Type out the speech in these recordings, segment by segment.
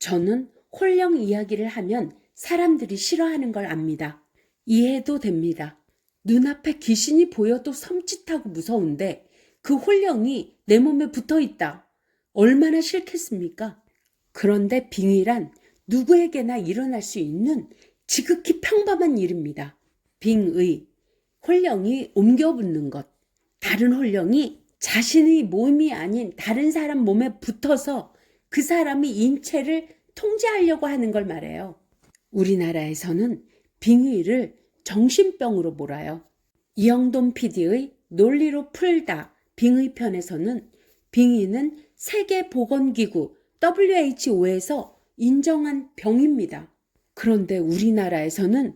저는 홀령 이야기를 하면 사람들이 싫어하는 걸 압니다. 이해도 됩니다. 눈앞에 귀신이 보여도 섬찟하고 무서운데 그 홀령이 내 몸에 붙어 있다. 얼마나 싫겠습니까? 그런데 빙의란 누구에게나 일어날 수 있는 지극히 평범한 일입니다. 빙의, 홀령이 옮겨붙는 것. 다른 홀령이 자신의 몸이 아닌 다른 사람 몸에 붙어서 그 사람이 인체를 통제하려고 하는 걸 말해요. 우리나라에서는 빙의를 정신병으로 몰아요. 이영돈 PD의 논리로 풀다 빙의 편에서는 빙의는 세계보건기구 WHO에서 인정한 병입니다. 그런데 우리나라에서는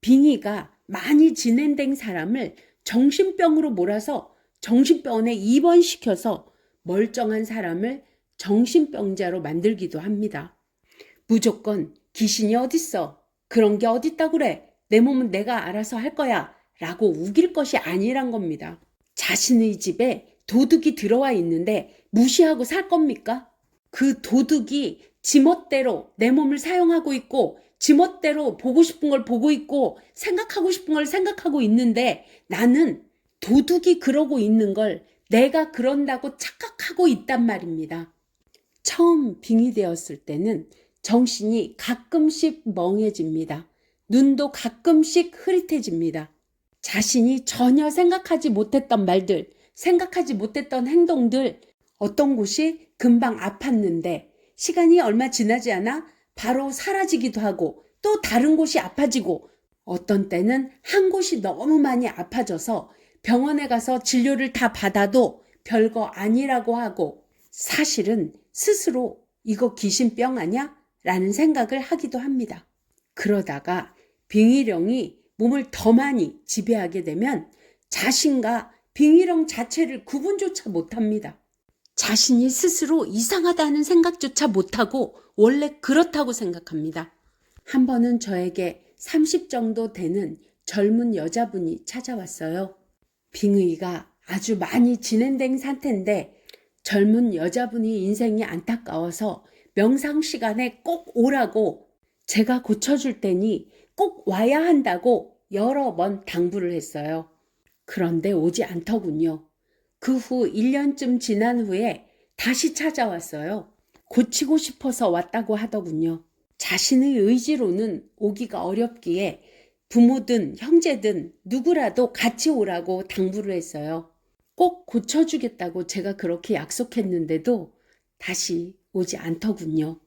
빙의가 많이 진행된 사람을 정신병으로 몰아서 정신병원에 입원시켜서 멀쩡한 사람을 정신병자로 만들기도 합니다. 무조건 귀신이 어딨어? 그런 게 어딨다 그래? 내 몸은 내가 알아서 할 거야. 라고 우길 것이 아니란 겁니다. 자신의 집에 도둑이 들어와 있는데 무시하고 살 겁니까? 그 도둑이 지멋대로 내 몸을 사용하고 있고 지멋대로 보고 싶은 걸 보고 있고 생각하고 싶은 걸 생각하고 있는데 나는 도둑이 그러고 있는 걸 내가 그런다고 착각하고 있단 말입니다. 처음 빙의되었을 때는 정신이 가끔씩 멍해집니다. 눈도 가끔씩 흐릿해집니다. 자신이 전혀 생각하지 못했던 말들, 생각하지 못했던 행동들, 어떤 곳이 금방 아팠는데 시간이 얼마 지나지 않아 바로 사라지기도 하고 또 다른 곳이 아파지고 어떤 때는 한 곳이 너무 많이 아파져서 병원에 가서 진료를 다 받아도 별거 아니라고 하고 사실은 스스로 이거 귀신병 아냐? 라는 생각을 하기도 합니다. 그러다가 빙의령이 몸을 더 많이 지배하게 되면 자신과 빙의령 자체를 구분조차 못합니다. 자신이 스스로 이상하다는 생각조차 못하고 원래 그렇다고 생각합니다. 한 번은 저에게 30 정도 되는 젊은 여자분이 찾아왔어요. 빙의가 아주 많이 진행된 상태인데 젊은 여자분이 인생이 안타까워서 명상 시간에 꼭 오라고 제가 고쳐줄 테니 꼭 와야 한다고 여러 번 당부를 했어요. 그런데 오지 않더군요. 그 후 1년쯤 지난 후에 다시 찾아왔어요. 고치고 싶어서 왔다고 하더군요. 자신의 의지로는 오기가 어렵기에 부모든 형제든 누구라도 같이 오라고 당부를 했어요. 꼭 고쳐주겠다고 제가 그렇게 약속했는데도 다시 오지 않더군요.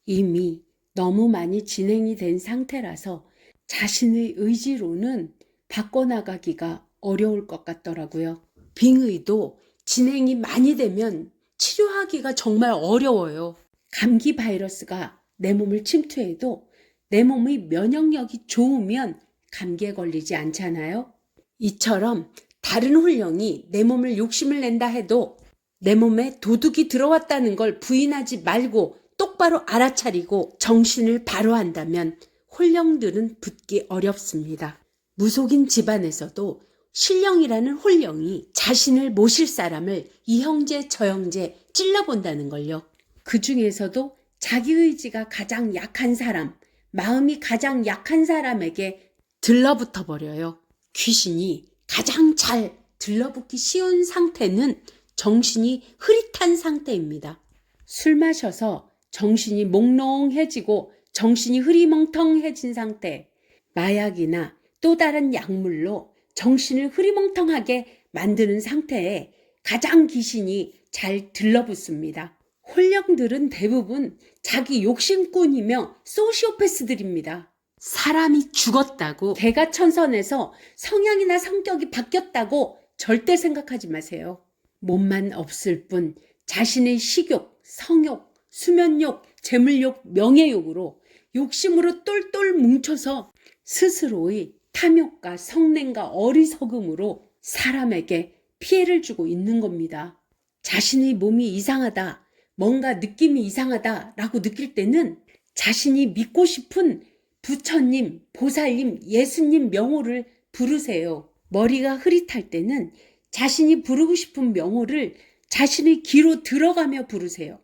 이미 너무 많이 진행이 된 상태라서 자신의 의지로는 바꿔나가기가 어려울 것 같더라고요. 빙의도 진행이 많이 되면 치료하기가 정말 어려워요. 감기 바이러스가 내 몸을 침투해도 내 몸의 면역력이 좋으면 감기에 걸리지 않잖아요. 이처럼 다른 홀령이 내 몸을 욕심을 낸다 해도 내 몸에 도둑이 들어왔다는 걸 부인하지 말고 똑바로 알아차리고 정신을 바로 한다면 홀령들은 붙기 어렵습니다. 무속인 집안에서도 신령이라는 홀령이 자신을 모실 사람을 이 형제 저 형제 찔러본다는 걸요. 그 중에서도 자기 의지가 가장 약한 사람, 마음이 가장 약한 사람에게 들러붙어 버려요. 귀신이 가장 잘 들러붙기 쉬운 상태는 정신이 흐릿한 상태입니다. 술 마셔서 정신이 몽롱해지고 정신이 흐리멍텅해진 상태, 마약이나 또 다른 약물로 정신을 흐리멍텅하게 만드는 상태에 가장 귀신이 잘 들러붙습니다. 홀령들은 대부분 자기 욕심꾼이며 소시오패스들입니다. 사람이 죽었다고 개가천선해서 성향이나 성격이 바뀌었다고 절대 생각하지 마세요. 몸만 없을 뿐 자신의 식욕, 성욕, 수면욕, 재물욕, 명예욕으로 욕심으로 똘똘 뭉쳐서 스스로의 탐욕과 성냄과 어리석음으로 사람에게 피해를 주고 있는 겁니다. 자신의 몸이 이상하다, 뭔가 느낌이 이상하다라고 느낄 때는 자신이 믿고 싶은 부처님, 보살님, 예수님 명호를 부르세요. 머리가 흐릿할 때는 자신이 부르고 싶은 명호를 자신의 귀로 들어가며 부르세요.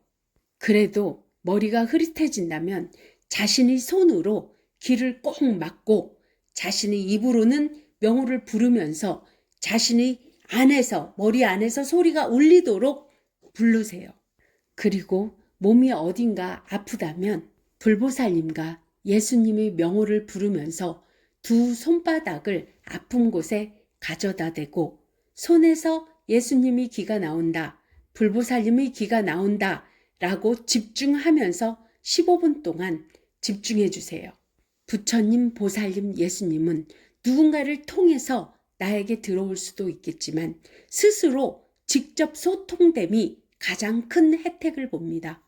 그래도 머리가 흐릿해진다면 자신의 손으로 귀를 꼭 막고 자신의 입으로는 명호를 부르면서 자신의 안에서, 머리 안에서 소리가 울리도록 부르세요. 그리고 몸이 어딘가 아프다면 불보살님과 예수님의 명호를 부르면서 두 손바닥을 아픈 곳에 가져다 대고 손에서 예수님의 기가 나온다, 불보살님의 기가 나온다 라고 집중하면서 15분 동안 집중해 주세요. 부처님, 보살님, 예수님은 누군가를 통해서 나에게 들어올 수도 있겠지만 스스로 직접 소통됨이 가장 큰 혜택을 봅니다.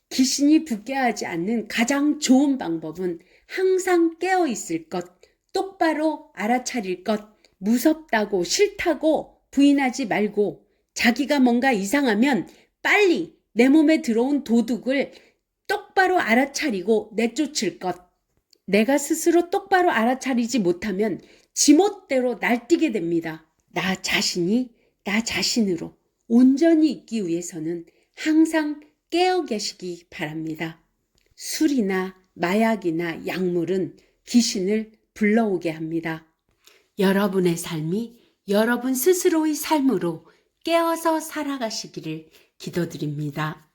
귀신이 붙게 하지 않는 가장 좋은 방법은 항상 깨어 있을 것, 똑바로 알아차릴 것, 무섭다고 싫다고 부인하지 말고 자기가 뭔가 이상하면 빨리 내 몸에 들어온 도둑을 똑바로 알아차리고 내쫓을 것. 내가 스스로 똑바로 알아차리지 못하면 지멋대로 날뛰게 됩니다. 나 자신이 나 자신으로 온전히 있기 위해서는 항상 깨어 계시기 바랍니다. 술이나 마약이나 약물은 귀신을 불러오게 합니다. 여러분의 삶이 여러분 스스로의 삶으로 깨어서 살아가시기를 기도드립니다.